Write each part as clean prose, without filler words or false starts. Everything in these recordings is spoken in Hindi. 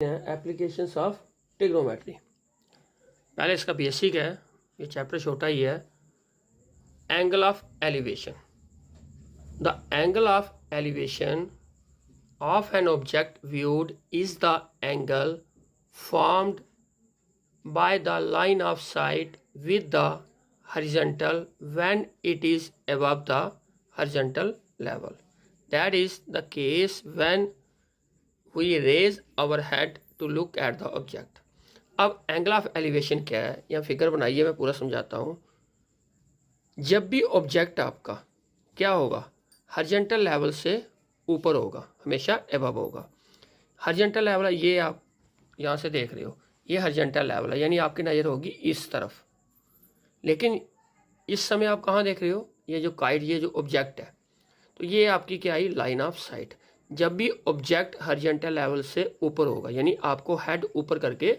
Applications of trigonometry. पहले इसका बेसिक है, ये चैप्टर छोटा ही है। Angle of elevation. The angle of elevation of an object viewed is the angle formed by the line of sight with the horizontal when it is above the horizontal level. That is the case when we raise our head to look at the object. अब एंगल ऑफ एलिवेशन क्या है, यहाँ फिगर बनाइए, मैं पूरा समझाता हूँ। जब भी ऑब्जेक्ट आपका क्या होगा, हॉरिजॉन्टल लेवल से ऊपर होगा, हमेशा अबव होगा। हॉरिजॉन्टल लेवल ये आप यहाँ से देख रहे हो, ये हॉरिजॉन्टल लेवल है, यानी आपकी नज़र होगी इस तरफ। लेकिन इस समय आप कहाँ देख रहे हो, ये जो काइट, ये जो ऑब्जेक्ट है, तो ये आपकी क्या आई, लाइन ऑफ साइट। जब भी ऑब्जेक्ट हॉरिजॉन्टल लेवल से ऊपर होगा, यानी आपको हेड ऊपर करके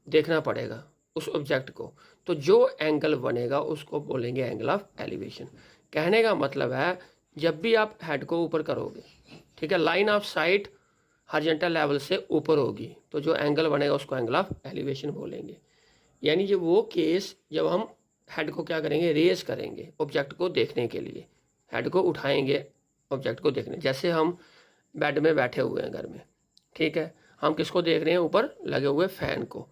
देखना पड़ेगा उस ऑब्जेक्ट को, तो जो एंगल बनेगा उसको बोलेंगे एंगल ऑफ एलिवेशन। कहने का मतलब है जब भी आप हेड को ऊपर करोगे, ठीक है, line of site horizontal level से ऊपर होगी, तो जो एंगल बनेगा उसको एंगल ऑफ एलिवेशन बोलेंगे। यानी ये वो केस जब हम हेड को क्या करेंगे, रेज करेंगे ऑब्जेक्ट को देखने के लिए, हेड को उठाएंगे ऑब्जेक्ट को देखने। जैसे हम बेड में बैठे हुए हैं घर में, ठीक है, हम किसको देख रहे हैं, ऊपर लगे हुए फैन को,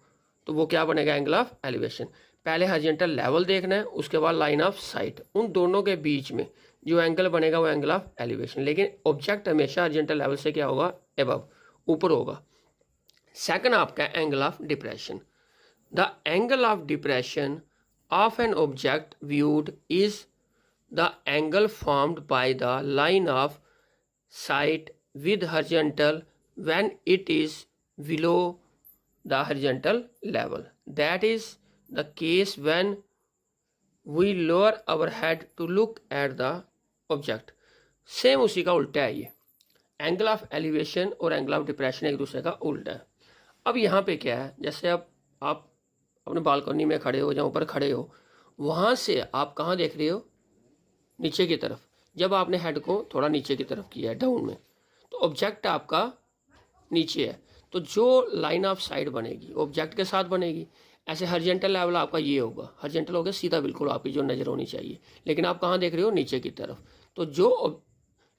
तो वो क्या बनेगा, एंगल ऑफ एलिवेशन। पहले हॉरिजॉन्टल लेवल देखना है, उसके बाद लाइन ऑफ साइट, उन दोनों के बीच में जो एंगल बनेगा वो एंगल ऑफ एलिवेशन। लेकिन ऑब्जेक्ट हमेशा हॉरिजॉन्टल लेवल से क्या होगा, अबव, ऊपर होगा। सेकंड आपका angle of depression. The angle of depression of an object viewed is the angle formed by the line of sight with horizontal when it is below the horizontal level. That is the case when we lower our head to look at the object. Same उसी का उल्टा है ये। एंगल ऑफ एलिवेशन और एंगल ऑफ डिप्रेशन एक दूसरे का उल्टा है। अब यहाँ पे क्या है, जैसे अब आप अपने बालकनी में खड़े हो, जहाँ ऊपर खड़े हो, वहाँ से आप कहाँ देख रहे हो, नीचे की तरफ। जब आपने हेड को थोड़ा नीचे की तरफ किया है, डाउन में, तो ऑब्जेक्ट आपका नीचे है, तो जो लाइन ऑफ साइट बनेगी ऑब्जेक्ट के साथ बनेगी। ऐसे हॉरिजॉन्टल लेवल आपका ये होगा, हॉरिजॉन्टल हो गया सीधा बिल्कुल आपकी जो नज़र होनी चाहिए, लेकिन आप कहाँ देख रहे हो, नीचे की तरफ। तो जो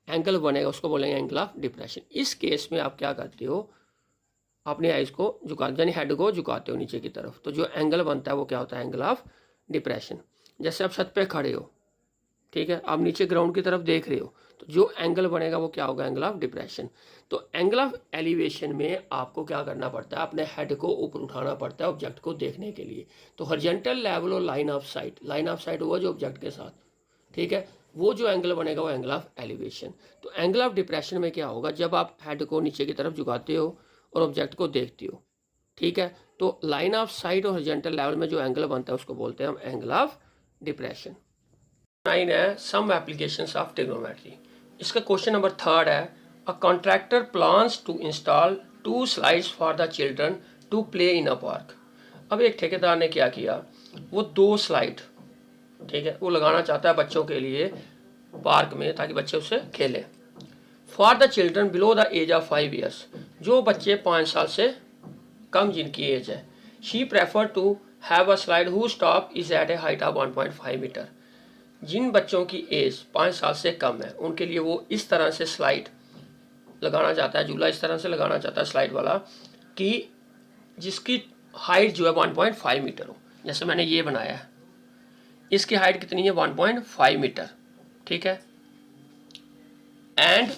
एंगल बनेगा उसको बोलेंगे एंगल ऑफ डिप्रेशन। इस केस में आप क्या करते हो, अपने आइज को झुका, यानी हेड को झुकाते हो नीचे की तरफ, तो जो एंगल बनता है वो क्या होता है, एंगल ऑफ डिप्रेशन। जैसे आप छत पे खड़े हो, ठीक है, आप नीचे ग्राउंड की तरफ देख रहे हो, तो जो एंगल बनेगा वो क्या होगा, एंगल ऑफ डिप्रेशन। तो एंगल ऑफ एलिवेशन में आपको क्या करना पड़ता है, अपने हेड को ऊपर उठाना पड़ता है ऑब्जेक्ट को देखने के लिए। तो हॉरिजॉन्टल लेवल और line of site, line of site हुआ जो ऑब्जेक्ट के साथ, ठीक है, वो जो एंगल बनेगा वो एंगल ऑफ एलिवेशन। तो एंगल ऑफ डिप्रेशन में क्या होगा, जब आप हेड को नीचे की तरफ झुकाते हो और ऑब्जेक्ट को देखते हो, ठीक है, तो लाइन ऑफ साइट और हॉरिजॉन्टल लेवल में जो एंगल बनता है उसको बोलते हैं हम एंगल ऑफ डिप्रेशन। 9 है सम एप्लीकेशंस ऑफ ट्रिग्नोमेट्री। इसका क्वेश्चन नंबर 3 है, a contractor plans to install 2 slides for the children to play in a park. अब एक ठेकेदार ने क्या किया, वो 2 स्लाइड, ठीक है, वो लगाना चाहता है बच्चों के लिए पार्क में, ताकि बच्चे उससे खेलें। For the children below the age of 5 years, जो बच्चे 5 साल से कम जिनकी एज है। She prefer to have a slide whose top is at a height of 1.5 metre. जिन बच्चों की एज 5 साल से कम है उनके लिए वो इस तरह से स्लाइड लगाना चाहता है, झूला इस तरह से लगाना चाहता है स्लाइड वाला, कि जिसकी हाइट जो है 1.5 मीटर हो। जैसे मैंने ये बनाया है, इसकी हाइट कितनी है, 1.5 मीटर, ठीक है, and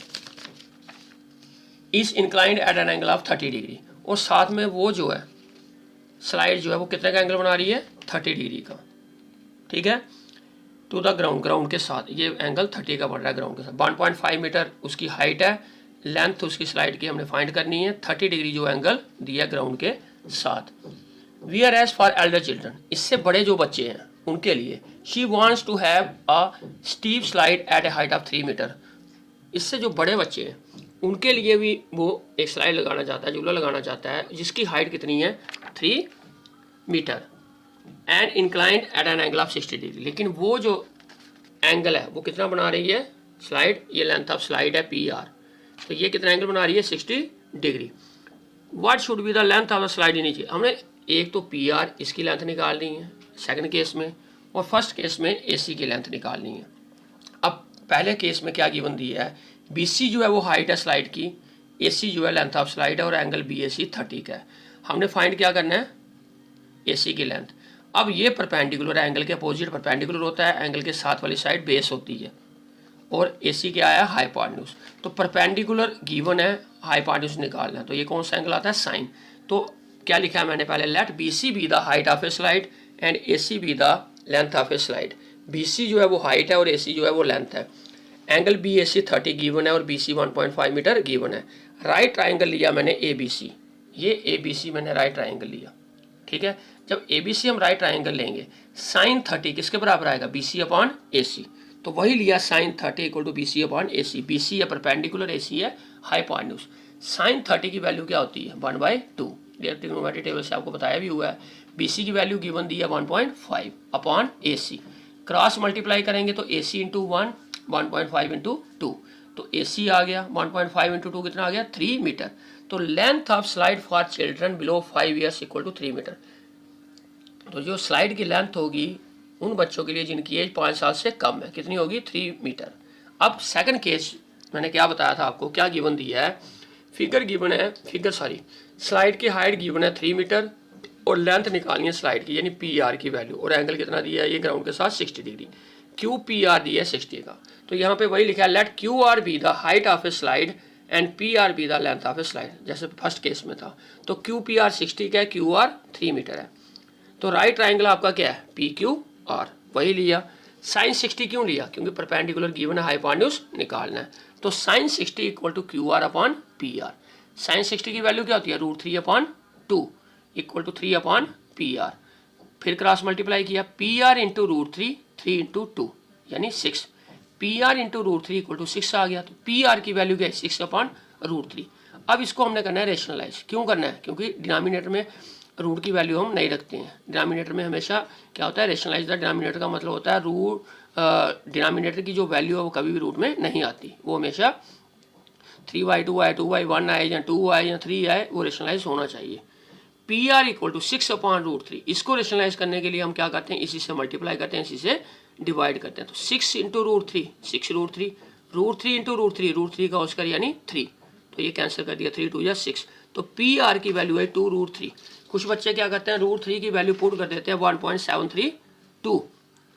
is inclined at an angle of 30 degree. और साथ में वो जो है स्लाइड जो है वो कितने का एंगल बना रही है, 30 डिग्री का, ठीक है, टू द ग्राउंड, ग्राउंड के साथ ये एंगल 30 का बढ़ रहा है ग्राउंड के साथ। 1.5 मीटर उसकी हाइट है, लेंथ उसकी स्लाइड की हमने फाइंड करनी है, 30 डिग्री जो एंगल दिया ग्राउंड के साथ। We are as for elder children, इससे बड़े जो बच्चे हैं उनके लिए, she wants to have a steep slide at a height of 3 metre. इससे जो बड़े बच्चे हैं उनके लिए भी वो एक स्लाइड लगाना चाहता है, झूला लगाना चाहता है, जिसकी हाइट कितनी है, 3 metre, and inclined at an angle of 60 degree. लेकिन वो जो एंगल है वो कितना बना रही है स्लाइड, ये लेंथ ऑफ स्लाइड है PR, तो ये कितना एंगल बना रही है, 60 degree. What should be the length of the slide in each. हमने एक तो पी आर इसकी लेंथ निकालनी है सेकंड केस में, और फर्स्ट केस में ए सी की लेंथ निकालनी है। अब पहले केस में क्या गिवन दी है, बी सी जो है वो हाइट है स्लाइड की, ए सी जो है लेंथ ऑफ स्लाइड है, और एंगल बी ए सी 30 का है। हमने फाइंड क्या करना है, ए सी की लेंथ। अब ये परपेंडिकुलर एंगल के अपोजिट परपेंडिकुलर होता है, एंगल के साथ वाली साइड बेस होती है, और ए सी क्या है, हाइपोटेन्यूज। तो परपेंडिकुलर गिवन है, हाइपोटेन्यूज निकालना है, तो ये कौन सा एंगल आता है, साइन। तो क्या लिखा है मैंने पहले, let B C be the height of a slide and A C be the length of a slide. B C जो है वो हाइट है और ए सी जो है वो लेंथ है। एंगल बी ए सी 30 गिवन है और बी सी 1.5 मीटर गिवन है। राइट ट्राइंगल लिया मैंने ए बी सी, ये ए बी सी मैंने राइट ट्राइंगल लिया, ठीक है। जब ए बी सी हम राइट ट्राइंगल लेंगे, साइन 30 किसके बराबर आएगा, बी सी अपॉन ए सी। तो वही लिया sine 30 equal to B C upon A C. B C है परपेंडिकुलर, ए सी है हाइपोटेन्यूज। साइन 30 की वैल्यू क्या होती है, 1/2। ट्रिग्नोमेट्री टेबल से आपको बताया भी हुआ है। बी सी की वैल्यू गिवन दी है 1.5 upon A C. Cross multiply करेंगे तो ए सी इंटू 1, 1.5 इंटू 2, तो ए सी आ गया 1.5 इंटू 2 कितना आ गया, 3 मीटर। तो length of slide for children below 5 years equal to 3 metre. तो जो स्लाइड की लेंथ होगी उन बच्चों के लिए जिनकी एज 5 साल से कम है, कितनी होगी, 3 मीटर। अब सेकंड केस मैंने क्या बताया था आपको, क्या गिवन दिया है, स्लाइड की हाइट गिवन है 3 मीटर और लेंथ निकालनी है स्लाइड की, यानी पी आर की वैल्यू, और एंगल कितना दिया है, ये ग्राउंड के साथ 60 डिग्री। क्यू पी आर दिया है 60 का, तो यहाँ पे वही लिखा है, let Q R be the height of a slide and P R be the length of a slide, जैसे फर्स्ट केस में था। तो क्यू पी आर 60 का है, क्यू आर 3 मीटर है। तो राइट ट्राइंगल आपका क्या है, पी क्यू आर, वही लिया। साइन 60 क्यों लिया, क्योंकि परपेंडिकुलर गिवन है, हाइपोटेन्यूज निकालना है। तो sine 60 equal to Q R upon P R. Sine 60 की वैल्यू क्या होती है, √3 upon 2 equal to 3 upon P R. फिर क्रॉस मल्टीप्लाई किया, पी आर इंटू √3, 3 इंटू 2 यानी 6। P R into √3 equal to 6 आ गया। तो पी आर की वैल्यू क्या है, 6 अपॉन √3। अब इसको हमने करना है रेशनलाइज। क्यों करना है, क्योंकि डिनोमिनेटर में रूट की वैल्यू हम नहीं रखते हैं। डिनोमिनेटर में हमेशा क्या होता है, रेशनलाइज द डिनोमिनेटर का मतलब होता है डिनोमिनेटर की जो वैल्यू है वो कभी भी रूट में नहीं आती, वो हमेशा 3/2 आए, 2/1 आए, या 2 आए या 3 आए, वो रेशनलाइज होना चाहिए। P R equal to 6 upon √3। इसको रेशनलाइज करने के लिए हम क्या करते हैं, इसी से मल्टीप्लाई करते हैं, इसी से डिवाइड करते हैं। तो 6 इंटू √3, 6 √3, √3 इंटू √3, √3 का उसका यानी 3, तो ये कैंसिल कर दिया, 3 2 या 6। तो पी आर की वैल्यू है 2√3। कुछ बच्चे क्या करते हैं, √3 की वैल्यू पुट कर देते हैं 1.732,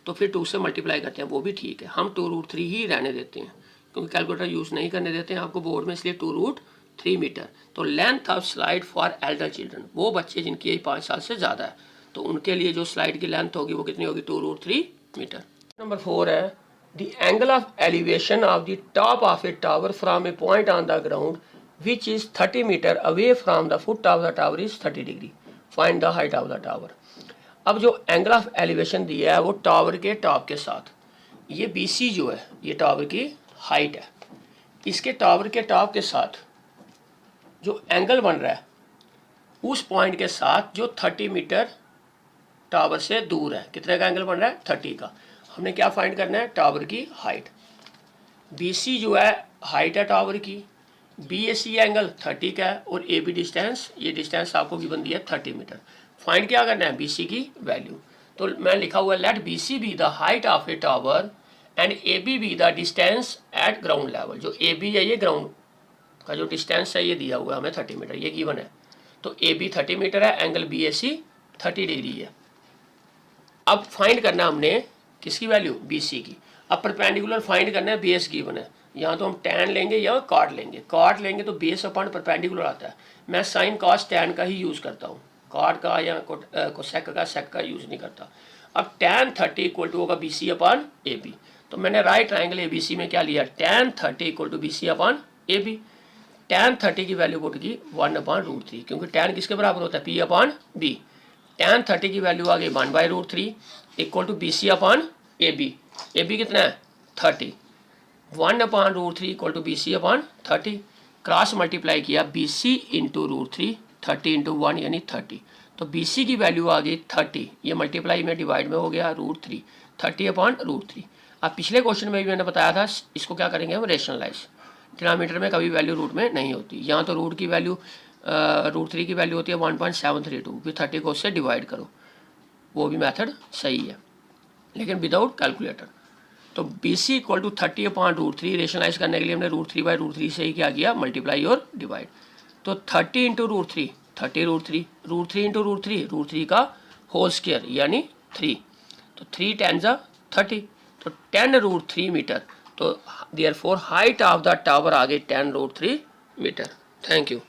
तो फिर 2 से मल्टीप्लाई करते हैं, वो भी ठीक है। हम 2√3 ही रहने देते हैं, क्योंकि कैलकुलेटर यूज़ नहीं करने देते हैं आपको बोर्ड में, इसलिए 2√3 मीटर। तो length of slide for elder children, वो बच्चे जिनकी एज 5 साल से ज़्यादा है, तो उनके लिए जो स्लाइड की लेंथ होगी वो कितनी होगी, 2√3 मीटर। नंबर 4 है, the angle of elevation of the top of a tower from A point on the ground which is 30 meter away from the foot of the tower is 30 degree. Find the height of the tower. अब जो एंगल ऑफ एलिवेशन दिया है वो टावर के टॉप के साथ, ये BC जो है ये टावर की हाइट है, इसके टावर के टॉप के साथ जो एंगल बन रहा है उस पॉइंट के साथ जो 30 मीटर टावर से दूर है, कितने का एंगल बन रहा है, 30 का। हमने क्या फाइंड करना है, टावर की हाइट। BC जो है हाइट है टावर की, BAC एंगल 30 का है, और AB डिस्टेंस, ये डिस्टेंस आपको गिवन दिया है 30 मीटर। फाइंड क्या करना है, BC की वैल्यू। तो मैं लिखा हुआ है, let BC be the height of a tower and AB be the distance at ground level. जो AB है ये ग्राउंड का जो डिस्टेंस है ये दिया हुआ है हमें 30 मीटर, ये गिवन है। तो AB 30 मीटर है, एंगल BAC 30 डिग्री है। अब फाइंड करना हमने किसकी वैल्यू, BC की। अब परपेंडिकुलर फाइंड करना है, बेस गिवन है, यहाँ तो हम tan लेंगे या कॉट लेंगे। कॉट लेंगे तो बेस अपॉन परपेंडिकुलर आता है, मैं साइन कॉस tan का ही यूज़ करता हूँ, कॉट का या कोसेक का सेक का यूज़ नहीं करता। अब tan 30 इक्वल टू होगा BC अपॉन AB। तो मैंने राइट ट्राइंगल ABC में क्या लिया, tan 30 equal to BC upon AB। tan 30 की वैल्यू पुट की 1/√3, क्योंकि tan किसके बराबर होता है, P अपॉन B। tan 30 की वैल्यू आ गई 1/√3 equal to BC upon AB। AB कितना है, 30, 1/√3 equal to BC upon 30। Cross multiply किया, BC इंटू √3, 30 इंटू 1 यानी 30। तो BC की वैल्यू आ गई 30, ये मल्टीप्लाई में डिवाइड में हो गया √3, 30 अपॉन √3। अब पिछले क्वेश्चन में भी मैंने बताया था, इसको क्या करेंगे हम, रेशनलाइज। डिनोमिनेटर में कभी वैल्यू रूट में नहीं होती, यहाँ तो रूट की वैल्यू √3 की वैल्यू होती है 1.732, फिर 30 को उससे डिवाइड करो, वो भी मेथड सही है, लेकिन विदाउट कैलकुलेटर। तो BC इक्वल टू 30/√3 रेशनलाइज करने के लिए हमने √3/√3 से ही क्या किया, मल्टीप्लाई और डिवाइड। तो 30 इंटू √3 30 √3, √3 इंटू √3 का होल स्क्वायर यानी 3, तो 3 10 30, तो 10√3 मीटर। तो therefore height of the tower आ गई 10√3 मीटर। Thank you.